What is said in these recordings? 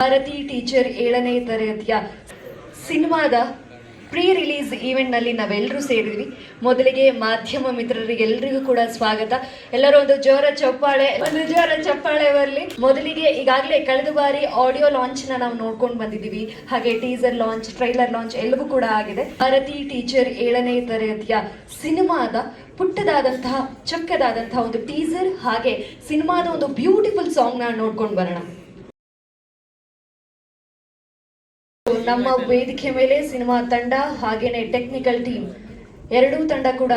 Bharati teacher 7ನೇ ತರಗತಿಯ ಸಿನಿಮಾದ pre release ಈವೆಂಟ್ನಲ್ಲಿ ನಾವೆಲ್ಲರೂ ಸೇರಿದ್ವಿ. ಮೊದಲಿಗೆ ಮಾಧ್ಯಮ ಮಿತ್ರರಿಗೆಲ್ಲರಿಗೂ ಕೂಡ ಸ್ವಾಗತ. ಎಲ್ಲರೂ ಒಂದು ಜೋರ ಚಪ್ಪಾಳೆ ಬರಲಿ. ಮೊದಲಿಗೆ ಈಗಾಗಲೇ ಕಳೆದ ಬಾರಿ ಆಡಿಯೋ ಲಾಂಚ್ನ ನಾವು ನೋಡ್ಕೊಂಡು ಬಂದಿದ್ದೀವಿ, ಹಾಗೆ ಟೀಸರ್ ಲಾಂಚ್, ಟ್ರೈಲರ್ ಲಾಂಚ್ ಎಲ್ಲವೂ ಕೂಡ ಆಗಿದೆ. ಭಾರತಿ ಟೀಚರ್ 7ನೇ ತರಗತಿಯ ಸಿನಿಮಾದ ಪುಟ್ಟದಾದಂತಹ ಚೊಕ್ಕದಾದಂತಹ ಒಂದು ಟೀಸರ್ ಹಾಗೆ ಸಿನಿಮಾದ ಒಂದು ಬ್ಯೂಟಿಫುಲ್ ಸಾಂಗ್ನ ನೋಡ್ಕೊಂಡು ಬರೋಣ. ನಮ್ಮ ವೇದಿಕೆ ಮೇಲೆ ಸಿನಿಮಾ ತಂಡ ಹಾಗೇನೆ ಟೆಕ್ನಿಕಲ್ ಟೀಮ್ ಎರಡೂ ತಂಡ ಕೂಡ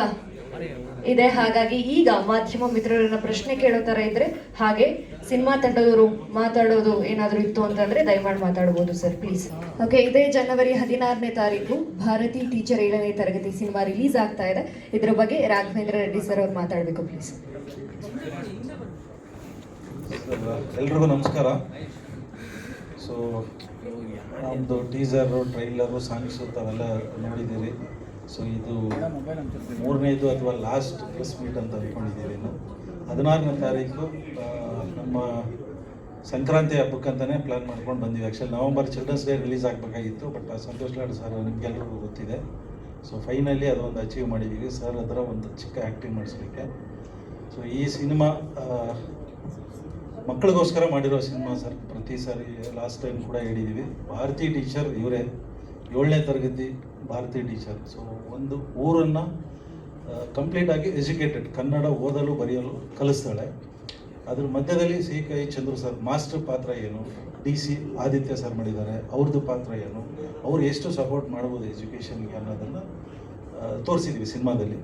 ಇದೆ. ಹಾಗಾಗಿ ಈಗ ಮಾಧ್ಯಮ ಮಿತ್ರರನ್ನ ಪ್ರಶ್ನೆ ಕೇಳೋ ತರ ಇದ್ರೆ, ಹಾಗೆ ಸಿನಿಮಾ ತಂಡದವರು ಮಾತಾಡೋದು ಏನಾದ್ರು ಇತ್ತು ಅಂತಂದ್ರೆ ದಯಮಾಡಿ ಮಾತಾಡಬಹುದು ಸರ್, ಪ್ಲೀಸ್. ಓಕೆ, ಇದೇ ಜನವರಿ 16ನೇ ತಾರೀಕು ಭಾರತಿ ಟೀಚರ್ 7ನೇ ತರಗತಿ ಸಿನಿಮಾ ರಿಲೀಸ್ ಆಗ್ತಾ ಇದೆ. ಇದರ ಬಗ್ಗೆ ರಾಘವೇಂದ್ರ ರೆಡ್ಡಿ ಸರ್ ಅವ್ರು ಮಾತಾಡಬೇಕು, ಪ್ಲೀಸ್. ಎಲ್ರಿಗೂ ನಮಸ್ಕಾರ. ಸೊ ನಮ್ಮದು ಟೀಸರು, ಟ್ರೈಲರು, ಸಾಂಗ್ಸು ತಾವೆಲ್ಲ ನೋಡಿದ್ದೀರಿ. ಸೊ ಇದು 3ನೇದು ಅಥವಾ ಲಾಸ್ಟ್ ಪ್ರೆಸ್ ಮೀಟ್ ಅಂತ ಅಂದ್ಕೊಂಡಿದ್ದೀವಿ. ನಾವು 16ನೇ ತಾರೀಕು ನಮ್ಮ ಸಂಕ್ರಾಂತಿ ಹಬ್ಬಕ್ಕಂತಲೇ ಪ್ಲ್ಯಾನ್ ಮಾಡ್ಕೊಂಡು ಬಂದಿವಿ. Actually November children's day release ಆಗಬೇಕಾಗಿತ್ತು, ಬಟ್ ಸಂತೋಷ್ ಲಾಡ್ ಸರ್ ನಿಮಗೆಲ್ಲರಿಗೂ ಗೊತ್ತಿದೆ. ಸೊ ಫೈನಲಿ ಅದೊಂದು ಅಚೀವ್ ಮಾಡಿದ್ದೀವಿ. ಸರ್ ಅದರ ಒಂದು ಚಿಕ್ಕ ಆ್ಯಕ್ಟಿಂಗ್ ಮಾಡಿಸ್ಲಿಕ್ಕೆ. ಸೊ ಈ ಸಿನಿಮಾ ಮಕ್ಕಳಿಗೋಸ್ಕರ ಮಾಡಿರೋ ಸಿನಿಮಾ ಸರ್. ಪ್ರತಿ ಸಾರಿ ಲಾಸ್ಟ್ ಟೈಮ್ ಕೂಡ ಹೇಳಿದ್ದೀವಿ, ಭಾರತಿ ಟೀಚರ್ ಇವರೇ 7ನೇ ತರಗತಿ ಭಾರತಿ ಟೀಚರ್. ಸೊ ಒಂದು ಊರನ್ನು ಕಂಪ್ಲೀಟಾಗಿ ಎಜುಕೇಟೆಡ್, ಕನ್ನಡ ಓದಲು ಬರೆಯಲು ಕಲಿಸ್ತಾಳೆ. ಅದ್ರ ಮಧ್ಯದಲ್ಲಿ ಸಿ.ಕೆ. ಚಂದ್ರು ಸರ್ ಮಾಸ್ಟರ್ ಪಾತ್ರ ಏನು, DC ಆದಿತ್ಯ ಸರ್ ಮಾಡಿದ್ದಾರೆ, ಅವ್ರದ್ದು ಪಾತ್ರ ಏನು, ಅವ್ರು ಎಷ್ಟು ಸಪೋರ್ಟ್ ಮಾಡ್ಬೋದು ಎಜುಕೇಷನ್ಗೆ ಅನ್ನೋದನ್ನು ತೋರಿಸಿದ್ವಿ ಸಿನಿಮಾದಲ್ಲಿ.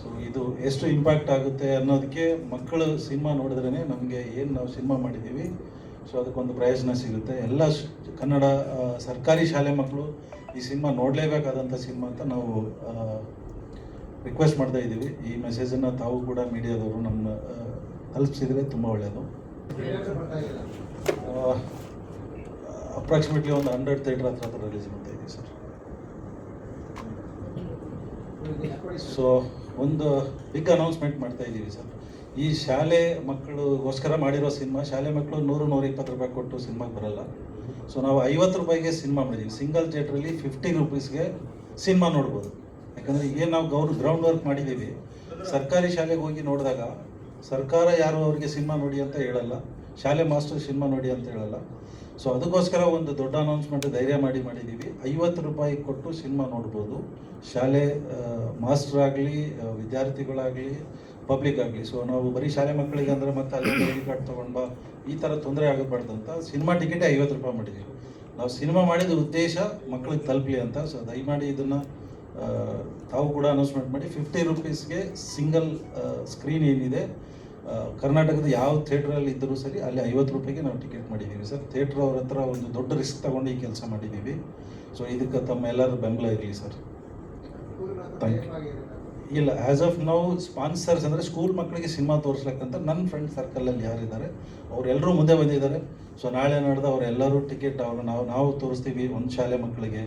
ಸೊ ಇದು ಎಷ್ಟು ಇಂಪ್ಯಾಕ್ಟ್ ಆಗುತ್ತೆ ಅನ್ನೋದಕ್ಕೆ ಮಕ್ಕಳು ಸಿನಿಮಾ ನೋಡಿದ್ರೇ ನಮಗೆ ಏನು ನಾವು ಸಿನಿಮಾ ಮಾಡಿದ್ದೀವಿ ಸೊ ಅದಕ್ಕೊಂದು ಪ್ರಯೋಜನ ಸಿಗುತ್ತೆ. ಎಲ್ಲ ಕನ್ನಡ ಸರ್ಕಾರಿ ಶಾಲೆ ಮಕ್ಕಳು ಈ ಸಿನಿಮಾ ನೋಡಲೇಬೇಕಾದಂಥ ಸಿನಿಮಾ ಅಂತ ನಾವು ರಿಕ್ವೆಸ್ಟ್ ಮಾಡ್ತಾ ಇದ್ದೀವಿ. ಈ ಮೆಸೇಜನ್ನು ತಾವು ಕೂಡ ಮೀಡಿಯಾದವರು ನಮ್ಮ ತಲುಪಿಸಿದರೆ ತುಂಬ ಒಳ್ಳೆಯದು. ಅಪ್ರಾಕ್ಸಿಮೇಟ್ಲಿ ಒಂದು 100 ಥಿಯೇಟರ್ ಹತ್ರ ರಿಲೀಸ್ ಮಾಡ್ತಾ ಇದ್ದೀವಿ ಸರ್. ಸೊ ಒಂದು ಬಿಗ್ ಅನೌನ್ಸ್ಮೆಂಟ್ ಮಾಡ್ತಾ ಇದ್ದೀವಿ ಸರ್. ಈ ಶಾಲೆ ಮಕ್ಕಳಿಗೋಸ್ಕರ ಮಾಡಿರೋ ಸಿನಿಮಾ. ಶಾಲೆ ಮಕ್ಕಳು 100-120 ರೂಪಾಯಿ ಕೊಟ್ಟು ಸಿನಿಮಾಗೆ ಬರಲ್ಲ. ಸೊ ನಾವು 50 ರೂಪಾಯಿಗೆ ಸಿನಿಮಾ ಮಾಡಿದ್ದೀವಿ. ಸಿಂಗಲ್ ಥಿಯೇಟ್ರಲ್ಲಿ 50 ರೂಪೀಸ್ಗೆ ಸಿನಿಮಾ ನೋಡ್ಬೋದು. ಯಾಕಂದರೆ ಏನು ನಾವು ಗ್ರೌಂಡ್ ವರ್ಕ್ ಮಾಡಿದ್ದೀವಿ. ಸರ್ಕಾರಿ ಶಾಲೆಗೆ ಹೋಗಿ ನೋಡಿದಾಗ ಸರ್ಕಾರ ಯಾರು ಅವರಿಗೆ ಸಿನಿಮಾ ನೋಡಿ ಅಂತ ಹೇಳಲ್ಲ, ಶಾಲೆ ಮಾಸ್ಟರ್ ಸಿನಿಮಾ ನೋಡಿ ಅಂತ ಹೇಳಲ್ಲ. ಸೊ ಅದಕ್ಕೋಸ್ಕರ ಒಂದು ದೊಡ್ಡ ಅನೌನ್ಸ್ಮೆಂಟ್ ಧೈರ್ಯ ಮಾಡಿದ್ದೀವಿ. 50 ರೂಪಾಯಿ ಕೊಟ್ಟು ಸಿನಿಮಾ ನೋಡ್ಬೋದು. ಶಾಲೆ ಮಾಸ್ಟರ್ ಆಗಲಿ, ವಿದ್ಯಾರ್ಥಿಗಳಾಗಲಿ, ಪಬ್ಲಿಕ್ ಆಗಲಿ. ಸೊ ನಾವು ಬರೀ ಶಾಲೆ ಮಕ್ಕಳಿಗೆ ಅಂದರೆ ಮತ್ತೆ ಅಲ್ಲಿ ಐಡಿ ಕಾರ್ಡ್ ತೊಗೊಂಡು ಈ ಥರ ತೊಂದರೆ ಆಗಬಾರ್ದು ಅಂತ ಸಿನಿಮಾ ಟಿಕೆಟೇ 50 ರೂಪಾಯಿ ಮಾಡಿದ್ದೀವಿ. ನಾವು ಸಿನಿಮಾ ಮಾಡಿದ ಉದ್ದೇಶ ಮಕ್ಕಳಿಗೆ ತಲುಪಲಿ ಅಂತ. ಸೊ ದಯಮಾಡಿ ಇದನ್ನು ತಾವು ಕೂಡ ಅನೌನ್ಸ್ಮೆಂಟ್ ಮಾಡಿ. 50 ರೂಪೀಸ್ಗೆ ಸಿಂಗಲ್ ಸ್ಕ್ರೀನ್ ಏನಿದೆ ಕರ್ನಾಟಕದ ಯಾವ ಥಿಯೇಟ್ರಲ್ಲಿ ಇದ್ದರೂ ಸರಿ ಅಲ್ಲಿ 50 ರೂಪಾಯಿಗೆ ನಾವು ಟಿಕೆಟ್ ಮಾಡಿದ್ದೀವಿ ಸರ್. ಥಿಯೇಟ್ರ್ ಅವ್ರ ಹತ್ರ ಒಂದು ದೊಡ್ಡ ರಿಸ್ಕ್ ತಗೊಂಡು ಈ ಕೆಲಸ ಮಾಡಿದ್ದೀವಿ. ಸೊ ಇದಕ್ಕೆ ತಮ್ಮ ಎಲ್ಲರ ಬೆಂಬಲ ಇರಲಿ ಸರ್. Thank you. ಇಲ್ಲ, ಆ್ಯಸ್ ಆಫ್ ನಾವು ಸ್ಪಾನ್ಸರ್ಸ್ ಅಂದರೆ ಸ್ಕೂಲ್ ಮಕ್ಕಳಿಗೆ ಸಿನಿಮಾ ತೋರಿಸ್ಲಿಕ್ಕಂತ ನನ್ನ ಫ್ರೆಂಡ್ ಸರ್ಕಲಲ್ಲಿ ಯಾರಿದ್ದಾರೆ ಅವರೆಲ್ಲರೂ ಮುಂದೆ ಬಂದಿದ್ದಾರೆ. ಸೊ ನಾಳೆ ನಡೆದ ಅವರೆಲ್ಲರೂ ಟಿಕೆಟ್ ನಾವು ತೋರಿಸ್ತೀವಿ. ಒಂದು ಶಾಲೆ ಮಕ್ಕಳಿಗೆ,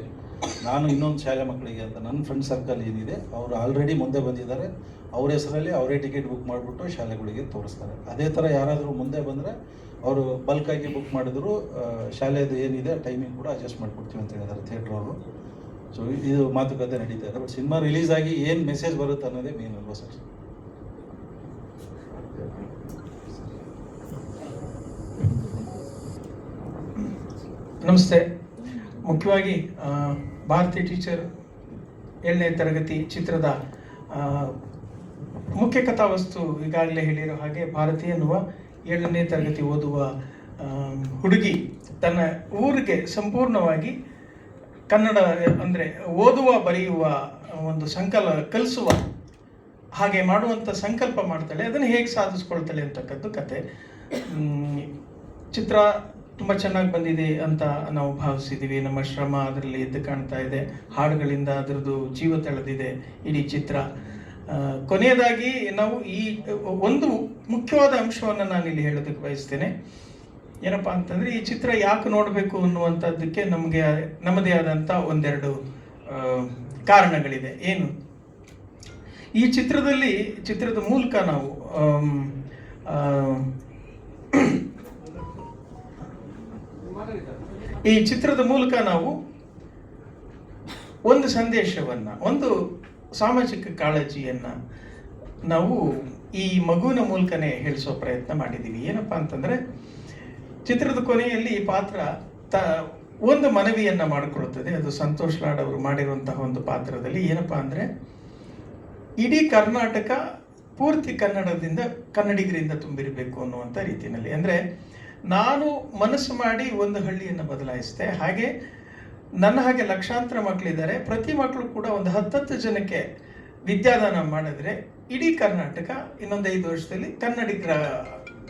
ನಾನು ಇನ್ನೊಂದು ಶಾಲೆ ಮಕ್ಕಳಿಗೆ ಅಂತ ನನ್ನ ಫ್ರೆಂಡ್ ಸರ್ಕಲ್ ಏನಿದೆ ಅವರು ಆಲ್ರೆಡಿ ಮುಂದೆ ಬಂದಿದ್ದಾರೆ. ಅವ್ರ ಹೆಸರಲ್ಲಿ ಅವರೇ ಟಿಕೆಟ್ ಬುಕ್ ಮಾಡಿಬಿಟ್ಟು ಶಾಲೆಗಳಿಗೆ ತೋರಿಸ್ತಾರೆ. ಅದೇ ಥರ ಯಾರಾದರೂ ಮುಂದೆ ಬಂದರೆ ಅವರು ಬಲ್ಕಾಗಿ ಬುಕ್ ಮಾಡಿದ್ರು ಶಾಲೆದು ಏನಿದೆ ಟೈಮಿಂಗ್ ಕೂಡ ಅಡ್ಜಸ್ಟ್ ಮಾಡಿಕೊಡ್ತೀವಿ ಅಂತ ಹೇಳಿದ್ದಾರೆ ಥಿಯೇಟ್ರ್ ಅವರು. ಸೊ ಇದು ಮಾತುಕತೆ ನಡೀತಾ ಇದೆ. ಬಟ್ ಸಿನಿಮಾ ರಿಲೀಸ್ ಆಗಿ ಏನು ಮೆಸೇಜ್ ಬರುತ್ತೆ ಅನ್ನೋದೇ ಮೇನ್ ಅಲ್ವಾ ಸರ್. ನಮಸ್ತೆ. ಮುಖ್ಯವಾಗಿ ಭಾರತಿ ಟೀಚರ್ 7ನೇ ತರಗತಿ ಚಿತ್ರದ ಮುಖ್ಯ ಕಥಾವಸ್ತು ಈಗಾಗಲೇ ಹೇಳಿರೋ ಹಾಗೆ, ಭಾರತಿ ಎನ್ನುವ 7ನೇ ತರಗತಿ ಓದುವ ಹುಡುಗಿ ತನ್ನ ಊರಿಗೆ ಸಂಪೂರ್ಣವಾಗಿ ಕನ್ನಡ ಅಂದರೆ ಓದುವ ಬರೆಯುವ ಒಂದು ಕಲಿಸುವ ಹಾಗೆ ಮಾಡುವಂಥ ಸಂಕಲ್ಪ ಮಾಡ್ತಾಳೆ. ಅದನ್ನು ಹೇಗೆ ಸಾಧಿಸ್ಕೊಳ್ತಾಳೆ ಅಂತಕ್ಕದ್ದು ಕತೆ. ಚಿತ್ರ ತುಂಬ ಚೆನ್ನಾಗಿ ಬಂದಿದೆ ಅಂತ ನಾವು ಭಾವಿಸಿದ್ದೀವಿ. ನಮ್ಮ ಶ್ರಮ ಅದರಲ್ಲಿ ಎದ್ದು ಕಾಣ್ತಾ ಇದೆ. ಹಾಡುಗಳಿಂದ ಅದರದ್ದು ಜೀವ ತಳೆದಿದೆ ಇಡೀ ಚಿತ್ರ. ಕೊನೆಯದಾಗಿ ನಾವು ಈ ಒಂದು ಮುಖ್ಯವಾದ ಅಂಶವನ್ನು ನಾನಿಲ್ಲಿ ಹೇಳೋದಕ್ಕೆ ಬಯಸ್ತೇನೆ. ಏನಪ್ಪ ಅಂತಂದರೆ, ಈ ಚಿತ್ರ ಯಾಕೆ ನೋಡಬೇಕು ಅನ್ನುವಂಥದ್ದಕ್ಕೆ ನಮ್ಮದೇ ಆದಂಥ ಒಂದೆರಡು ಕಾರಣಗಳಿದೆ. ಏನು, ಈ ಚಿತ್ರದ ಮೂಲಕ ನಾವು ಈ ಚಿತ್ರದ ಮೂಲಕ ನಾವು ಒಂದು ಸಂದೇಶವನ್ನ, ಒಂದು ಸಾಮಾಜಿಕ ಕಾಳಜಿಯನ್ನ ನಾವು ಈ ಮಗುವಿನ ಮೂಲಕನೇ ಹೇಳಿಸೋ ಪ್ರಯತ್ನ ಮಾಡಿದ್ದೀವಿ. ಏನಪ್ಪಾ ಅಂತಂದ್ರೆ, ಚಿತ್ರದ ಕೊನೆಯಲ್ಲಿ ಈ ಪಾತ್ರ ಒಂದು ಮನವಿಯನ್ನ ಮಾಡಿಕೊಳ್ಳುತ್ತದೆ. ಅದು ಸಂತೋಷ್ ಲಾಡ್ ಅವರು ಮಾಡಿರುವಂತಹ ಒಂದು ಪಾತ್ರದಲ್ಲಿ ಏನಪ್ಪಾ ಅಂದ್ರೆ, ಇಡೀ ಕರ್ನಾಟಕ ಪೂರ್ತಿ ಕನ್ನಡಿಗರಿಂದ ತುಂಬಿರಬೇಕು ಅನ್ನುವಂಥ ರೀತಿಯಲ್ಲಿ. ಅಂದರೆ ನಾನು ಮನಸ್ಸು ಮಾಡಿ ಒಂದು ಹಳ್ಳಿಯನ್ನು ಬದಲಾಯಿಸಿದೆ, ಹಾಗೆ ನನ್ನ ಹಾಗೆ ಲಕ್ಷಾಂತರ ಮಕ್ಕಳಿದ್ದಾರೆ. ಪ್ರತಿ ಮಕ್ಕಳು ಕೂಡ ಒಂದು 10 ಜನಕ್ಕೆ ವಿದ್ಯಾದಾನ ಮಾಡಿದ್ರೆ ಇಡೀ ಕರ್ನಾಟಕ ಇನ್ನೊಂದು 5 ವರ್ಷದಲ್ಲಿ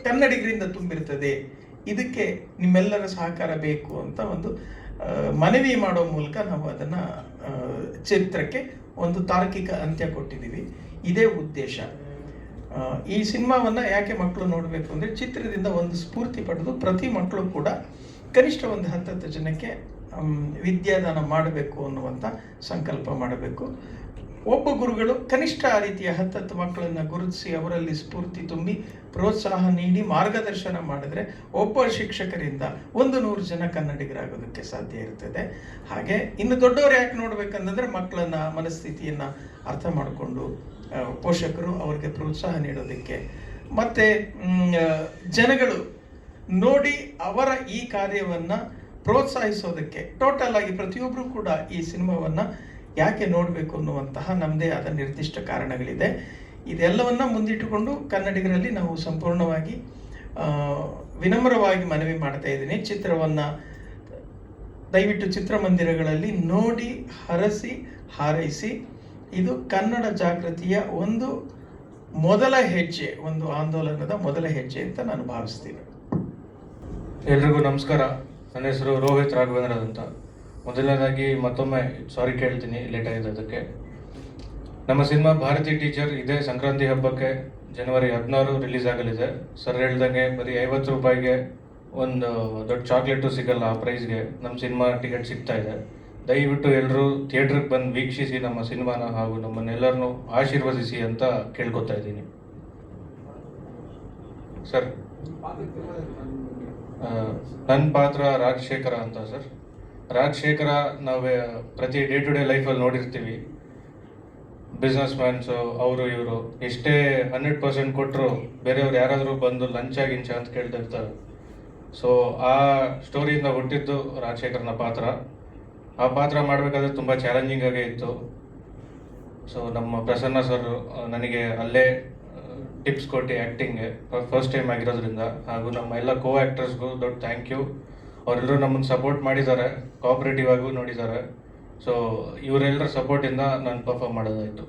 ಕನ್ನಡಿಗರಿಂದ ತುಂಬಿರ್ತದೆ. ಇದಕ್ಕೆ ನಿಮ್ಮೆಲ್ಲರ ಸಹಕಾರ ಬೇಕು ಅಂತ ಒಂದು ಮನವಿ ಮಾಡೋ ಮೂಲಕ ನಾವು ಅದನ್ನ ಚಿತ್ರಕ್ಕೆ ಒಂದು ತಾರ್ಕಿಕ ಅಂತ್ಯ ಕೊಟ್ಟಿದ್ದೀವಿ. ಇದೇ ಉದ್ದೇಶ. ಈ ಸಿನಿಮಾವನ್ನ ಯಾಕೆ ಮಕ್ಕಳು ನೋಡಬೇಕು ಅಂದರೆ, ಚಿತ್ರದಿಂದ ಒಂದು ಸ್ಫೂರ್ತಿ ಪಡೆದು ಪ್ರತಿ ಮಕ್ಕಳು ಕೂಡ ಕನಿಷ್ಠ ಒಂದು 10 ಜನಕ್ಕೆ ವಿದ್ಯಾದಾನ ಮಾಡಬೇಕು ಅನ್ನುವಂಥ ಸಂಕಲ್ಪ ಮಾಡಬೇಕು. ಒಬ್ಬ ಗುರುಗಳು ಕನಿಷ್ಠ ಆ ರೀತಿಯ 10 ಮಕ್ಕಳನ್ನು ಗುರುತಿಸಿ ಅವರಲ್ಲಿ ಸ್ಫೂರ್ತಿ ತುಂಬಿ ಪ್ರೋತ್ಸಾಹ ನೀಡಿ ಮಾರ್ಗದರ್ಶನ ಮಾಡಿದ್ರೆ ಒಬ್ಬ ಶಿಕ್ಷಕರಿಂದ 100 ಜನ ಕನ್ನಡಿಗರಾಗೋದಕ್ಕೆ ಸಾಧ್ಯ ಇರ್ತದೆ. ಹಾಗೆ ಇನ್ನು ದೊಡ್ಡವರು ಯಾಕೆ ನೋಡ್ಬೇಕಂತಂದ್ರೆ, ಮಕ್ಕಳನ್ನ ಮನಸ್ಥಿತಿಯನ್ನ ಅರ್ಥ ಮಾಡಿಕೊಂಡು ಪೋಷಕರು ಅವರಿಗೆ ಪ್ರೋತ್ಸಾಹ ನೀಡೋದಕ್ಕೆ, ಮತ್ತೆ ಜನಗಳು ನೋಡಿ ಅವರ ಈ ಕಾರ್ಯವನ್ನ ಪ್ರೋತ್ಸಾಹಿಸೋದಕ್ಕೆ, ಟೋಟಲ್ ಆಗಿ ಪ್ರತಿಯೊಬ್ಬರು ಕೂಡ ಈ ಸಿನಿಮಾವನ್ನ ಯಾಕೆ ನೋಡಬೇಕು ಅನ್ನುವಂತಹ ನಮ್ಮದೇ ಆದ ನಿರ್ದಿಷ್ಟ ಕಾರಣಗಳಿದೆ. ಇದೆಲ್ಲವನ್ನ ಮುಂದಿಟ್ಟುಕೊಂಡು ಕನ್ನಡಿಗರಲ್ಲಿ ನಾವು ಸಂಪೂರ್ಣವಾಗಿ ವಿನಮ್ರವಾಗಿ ಮನವಿ ಮಾಡ್ತಾ ಇದ್ದೀನಿ. ಚಿತ್ರವನ್ನ ದಯವಿಟ್ಟು ಚಿತ್ರಮಂದಿರಗಳಲ್ಲಿ ನೋಡಿ ಹರಸಿ ಹಾರೈಸಿ. ಇದು ಕನ್ನಡ ಜಾಗೃತಿಯ ಒಂದು ಮೊದಲ ಹೆಜ್ಜೆ, ಒಂದು ಆಂದೋಲನದ ಮೊದಲ ಹೆಜ್ಜೆ ಅಂತ ನಾನು ಭಾವಿಸ್ತೀನಿ. ಎಲ್ರಿಗೂ ನಮಸ್ಕಾರ. ನನ್ನ ಹೆಸರು ರೋಹಿತ್ ರಾಘವೇಂದ್ರ ಅಂತ. ಮೊದಲನೇದಾಗಿ ಮತ್ತೊಮ್ಮೆ ಸಾರಿ ಕೇಳ್ತೀನಿ ಲೇಟ್ ಆಗಿದ್ದಕ್ಕೆ. ನಮ್ಮ ಸಿನಿಮಾ ಭಾರತಿ ಟೀಚರ್ ಇದೇ ಸಂಕ್ರಾಂತಿ ಹಬ್ಬಕ್ಕೆ ಜನವರಿ 16 ರಿಲೀಸ್ ಆಗಲಿದೆ. ಸರ್ ಹೇಳ್ದಂಗೆ ಬರೀ 50 ರೂಪಾಯಿಗೆ ಒಂದು ದೊಡ್ಡ ಚಾಕ್ಲೇಟು ಸಿಗಲ್ಲ. ಆ ಪ್ರೈಸ್ಗೆ ನಮ್ಮ ಸಿನಿಮಾ ಟಿಕೆಟ್ ಸಿಗ್ತಾ ಇದೆ. ದಯವಿಟ್ಟು ಎಲ್ಲರೂ ಥಿಯೇಟ್ರಿಗೆ ಬಂದು ವೀಕ್ಷಿಸಿ ನಮ್ಮ ಸಿನಿಮಾನ, ಹಾಗೂ ನಮ್ಮನ್ನೆಲ್ಲರನ್ನೂ ಆಶೀರ್ವದಿಸಿ ಅಂತ ಕೇಳ್ಕೊತಾ ಇದ್ದೀನಿ. ಸರ್, ನನ್ನ ಪಾತ್ರ ರಾಜಶೇಖರ ಅಂತ. ಸರ್, ರಾಜಶೇಖರ ನಾವು ಪ್ರತಿ ಡೇ ಟು ಡೇ ಲೈಫಲ್ಲಿ ನೋಡಿರ್ತೀವಿ. ಬಿಸ್ನೆಸ್ ಮ್ಯಾನ್ಸು ಅವರು ಇವರು ಎಷ್ಟೇ 100% ಕೊಟ್ಟರು ಬೇರೆಯವ್ರು ಯಾರಾದರೂ ಬಂದು ಲಂಚ ಗಿಂಚ ಅಂತ ಕೇಳ್ತಾ ಇರ್ತಾರೆ. ಸೊ ಆ ಸ್ಟೋರಿಯಿಂದ ಹುಟ್ಟಿದ್ದು ರಾಜಶೇಖರನ ಪಾತ್ರ. ಆ ಪಾತ್ರ ಮಾಡಬೇಕಾದ್ರೆ ತುಂಬ ಚಾಲೆಂಜಿಂಗ್ ಆಗೇ ಇತ್ತು. ಸೊ ನಮ್ಮ ಪ್ರಸನ್ನ ಸರ್ ನನಗೆ ಅಲ್ಲೇ ಟಿಪ್ಸ್ ಕೊಟ್ಟು ಆ್ಯಕ್ಟಿಂಗ್ಗೆ ಫಸ್ಟ್ ಟೈಮ್ ಆಗಿರೋದ್ರಿಂದ, ಹಾಗೂ ನಮ್ಮ ಎಲ್ಲ ಕೋ ಆ್ಯಕ್ಟರ್ಸ್ಗೂ ದೊಡ್ಡ ಥ್ಯಾಂಕ್ ಯು. ಅವರೆಲ್ಲರೂ ನಮ್ಮನ್ನು ಸಪೋರ್ಟ್ ಮಾಡಿದ್ದಾರೆ, ಕೋಆಪ್ರೇಟಿವ್ ಆಗೂ ನೋಡಿದ್ದಾರೆ. ಸೊ ಇವರೆಲ್ಲರ ಸಪೋರ್ಟಿಂದ ನಾನು ಪರ್ಫಾರ್ಮ್ ಮಾಡೋದಾಯಿತು.